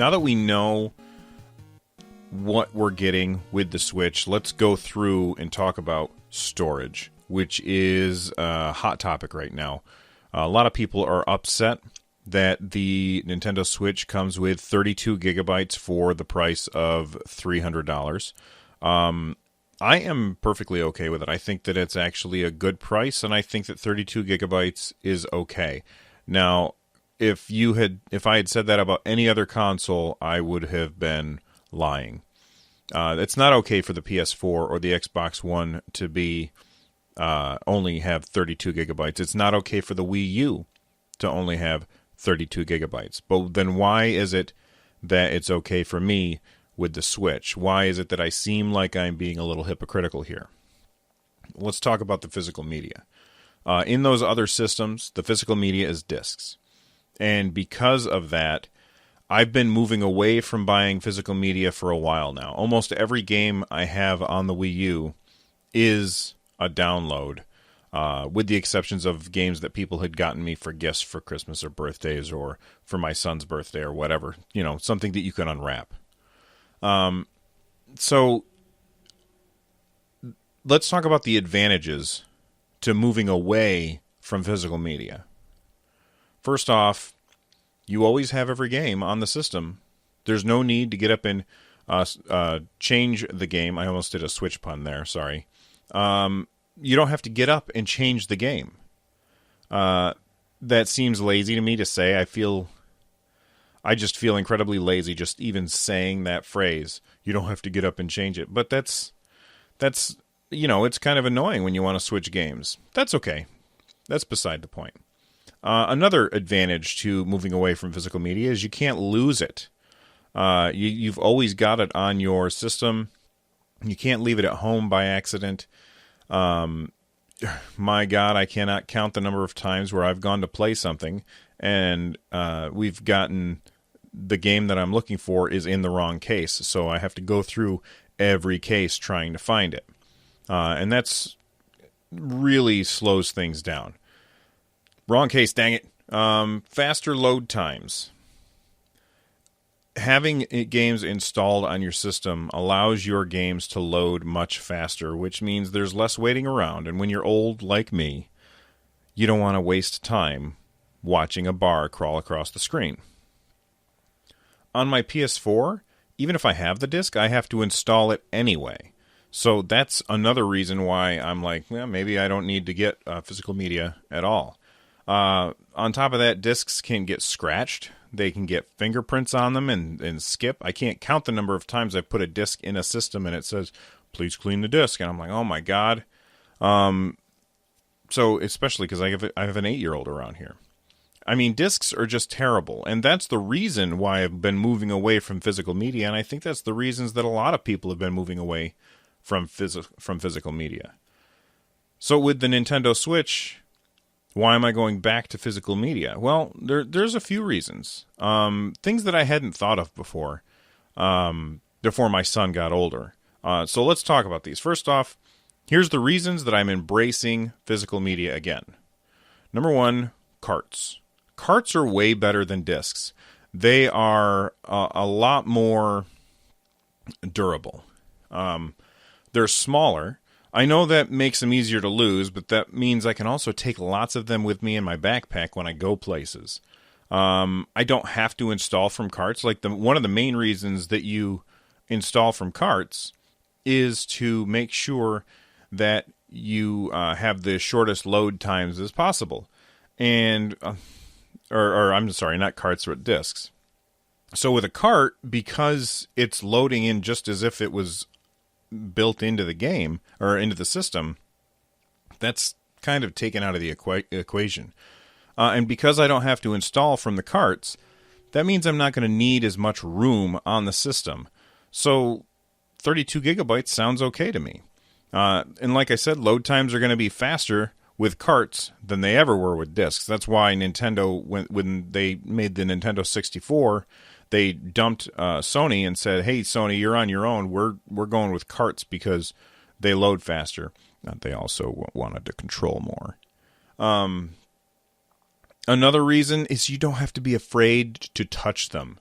now that we know what we're getting with the Switch, let's go through and talk about storage, which is a hot topic right now. A lot of people are upset that the Nintendo Switch comes with 32 gigabytes for the price of $300. I am perfectly okay with it. I think that it's actually a good price, and I think that 32 gigabytes is okay. Now, if I had said that about any other console, I would have been lying. It's not okay for the PS4 or the Xbox One to be only have 32 gigabytes. It's not okay for the Wii U to only have 32 gigabytes. But then why is it that it's okay for me with the Switch? Why is it that I seem like I'm being a little hypocritical here? Let's talk about the physical media. In those other systems, the physical media is discs. And because of that, I've been moving away from buying physical media for a while now. Almost every game I have on the Wii U is a download, with the exceptions of games that people had gotten me for gifts for Christmas or birthdays or for my son's birthday or whatever. You know, something that you can unwrap. So let's talk about the advantages to moving away from physical media. First off, you always have every game on the system. There's no need to get up and change the game. I almost did a Switch pun there, sorry. You don't have to get up and change the game. That seems lazy to me to say. I just feel incredibly lazy just even saying that phrase. You don't have to get up and change it. But that's it's kind of annoying when you want to switch games. That's okay. That's beside the point. Another advantage to moving away from physical media is you can't lose it. You've always got it on your system. You can't leave it at home by accident. My God, I cannot count the number of times where I've gone to play something and we've gotten the game that I'm looking for is in the wrong case. So I have to go through every case trying to find it. And that's really slows things down. Wrong case, dang it. Faster load times. Having games installed on your system allows your games to load much faster, which means there's less waiting around. And when you're old like me, you don't want to waste time watching a bar crawl across the screen. On my PS4, even if I have the disc, I have to install it anyway. So that's another reason why I'm like, well, maybe I don't need to get physical media at all. On top of that, discs can get scratched. They can get fingerprints on them and skip. I can't count the number of times I've put a disc in a system and it says, please clean the disc. And I'm like, oh my God. So especially because I have an 8-year-old around here. I mean, discs are just terrible. And that's the reason why I've been moving away from physical media. And I think that's the reasons that a lot of people have been moving away from physical media. So with the Nintendo Switch, why am I going back to physical media? Well, there's a few reasons. Things that I hadn't thought of before my son got older. So let's talk about these. First off, here's the reasons that I'm embracing physical media again. Number one, carts. Carts are way better than discs. They are a lot more durable. They're smaller. I know that makes them easier to lose, but that means I can also take lots of them with me in my backpack when I go places. I don't have to install from carts. Like one of the main reasons that you install from carts is to make sure that you have the shortest load times as possible. And, or I'm sorry, not carts, but discs. So with a cart, because it's loading in just as if it was built into the game or into the system, that's kind of taken out of the equation. And because I don't have to install from the carts, that means I'm not going to need as much room on the system. So 32 gigabytes sounds okay to me. And like I said, load times are going to be faster with carts than they ever were with discs. That's why Nintendo, when they made the Nintendo 64, they dumped Sony and said, "Hey, Sony, you're on your own. We're going with carts because they load faster." They also wanted to control more. Another reason is you don't have to be afraid to touch them.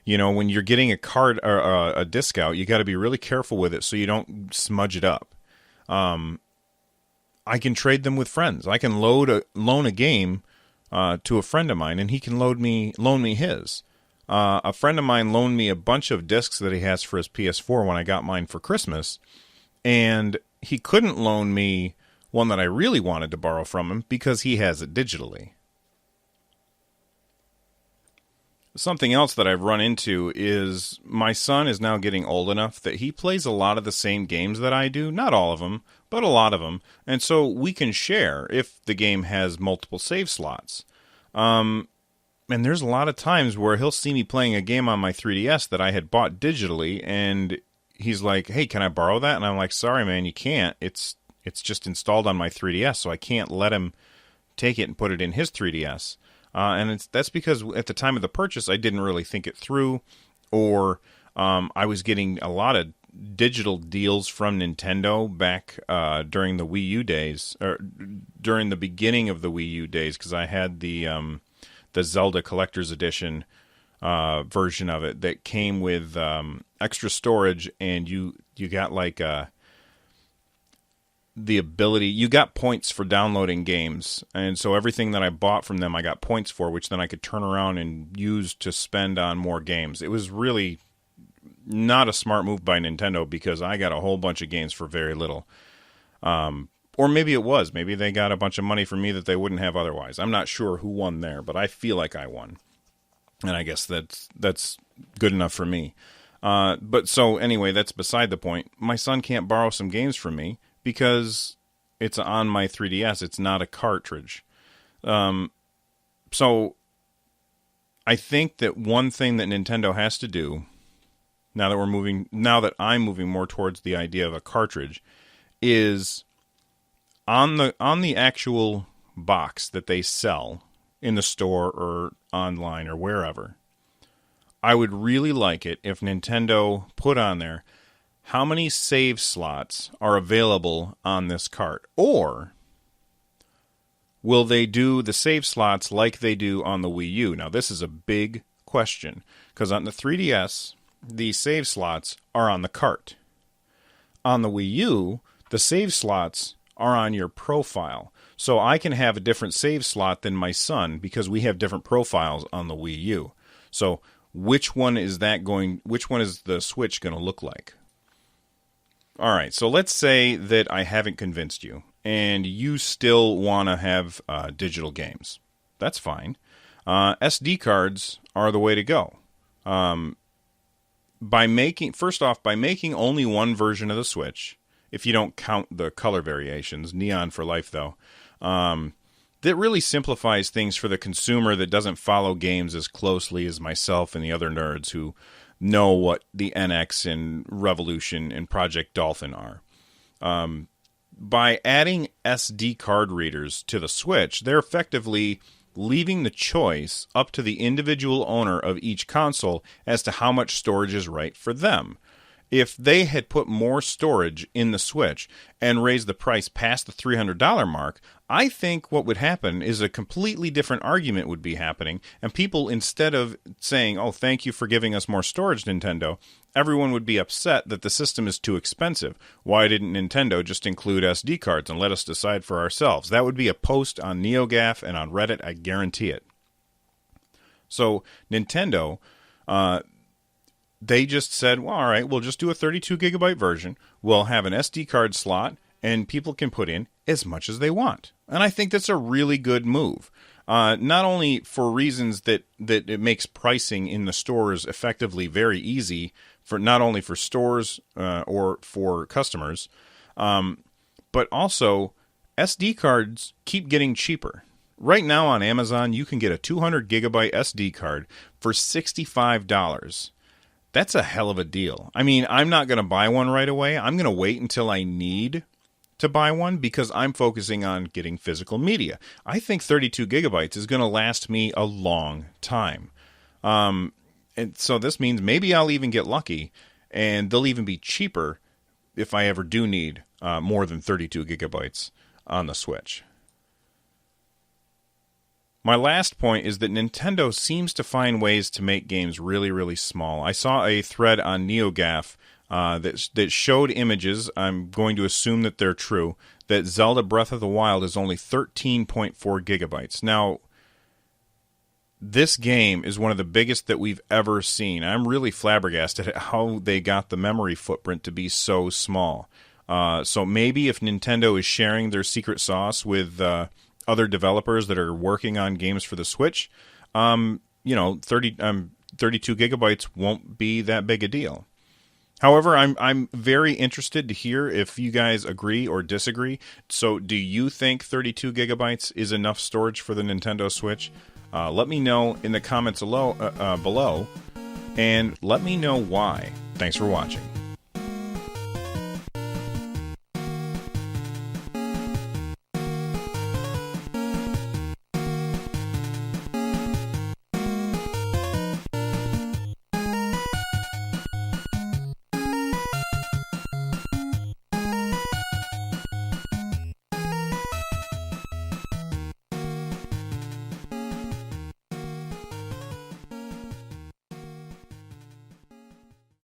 You know, when you're getting a card or a disc out, you got to be really careful with it so you don't smudge it up. I can trade them with friends. I can loan a game to a friend of mine, and he can loan me his. A friend of mine loaned me a bunch of discs that he has for his PS4 when I got mine for Christmas, and he couldn't loan me one that I really wanted to borrow from him because he has it digitally. Something else that I've run into is my son is now getting old enough that he plays a lot of the same games that I do. Not all of them, but a lot of them. And so we can share if the game has multiple save slots. And there's a lot of times where he'll see me playing a game on my 3DS that I had bought digitally, and he's like, "Hey, can I borrow that?" And I'm like, "Sorry, man, you can't. It's just installed on my 3DS, so I can't let him take it and put it in his 3DS." And that's because at the time of the purchase, I didn't really think it through, or I was getting a lot of digital deals from Nintendo back during the Wii U days, or during the beginning of the Wii U days, because I had the Zelda Collector's Edition version of it that came with extra storage, and you got like the ability, you got points for downloading games, and so everything that I bought from them I got points for, which then I could turn around and use to spend on more games. It was really not a smart move by Nintendo because I got a whole bunch of games for very little. Or maybe it was. Maybe they got a bunch of money from me that they wouldn't have otherwise. I'm not sure who won there, but I feel like I won. And I guess that's good enough for me. But so anyway, that's beside the point. My son can't borrow some games from me because it's on my 3DS. It's not a cartridge. So I think that one thing that Nintendo has to do, now that I'm moving more towards the idea of a cartridge, is on the actual box that they sell in the store or online or wherever, I would really like it if Nintendo put on there how many save slots are available on this cart, or will they do the save slots like they do on the Wii U? Now, this is a big question, because on the 3DS, the save slots are on the cart. On the Wii U, the save slots are on your profile. So I can have a different save slot than my son because we have different profiles on the Wii U. So which one is the Switch going to look like? All right, so let's say that I haven't convinced you and you still want to have digital games. That's fine. SD cards are the way to go. By making only one version of the Switch, if you don't count the color variations, Neon for Life though, that really simplifies things for the consumer that doesn't follow games as closely as myself and the other nerds who know what the NX and Revolution and Project Dolphin are. By adding SD card readers to the Switch, they're effectively leaving the choice up to the individual owner of each console as to how much storage is right for them. If they had put more storage in the Switch and raised the price past the $300 mark, I think what would happen is a completely different argument would be happening, and people, instead of saying, "Oh, thank you for giving us more storage, Nintendo," everyone would be upset that the system is too expensive. Why didn't Nintendo just include SD cards and let us decide for ourselves? That would be a post on NeoGAF and on Reddit, I guarantee it. So Nintendo, they just said, well, all right, we'll just do a 32 gigabyte version. We'll have an SD card slot, and people can put in as much as they want. And I think that's a really good move. Not only for reasons that it makes pricing in the stores effectively very easy, for not only for stores or for customers, but also SD cards keep getting cheaper. Right now on Amazon, you can get a 200 gigabyte SD card for $65. That's a hell of a deal. I mean, I'm not going to buy one right away. I'm going to wait until I need to buy one because I'm focusing on getting physical media. I think 32 gigabytes is going to last me a long time. And so this means maybe I'll even get lucky, and they'll even be cheaper if I ever do need more than 32 gigabytes on the Switch. My last point is that Nintendo seems to find ways to make games really, really small. I saw a thread on NeoGAF that showed images. I'm going to assume that they're true. That Zelda Breath of the Wild is only 13.4 gigabytes. Now, this game is one of the biggest that we've ever seen. I'm really flabbergasted at how they got the memory footprint to be so small. So maybe if Nintendo is sharing their secret sauce with other developers that are working on games for the Switch, 32 gigabytes won't be that big a deal. However, I'm very interested to hear if you guys agree or disagree. So do you think 32 gigabytes is enough storage for the Nintendo Switch? Let me know in the comments below, and let me know why. Thanks for watching.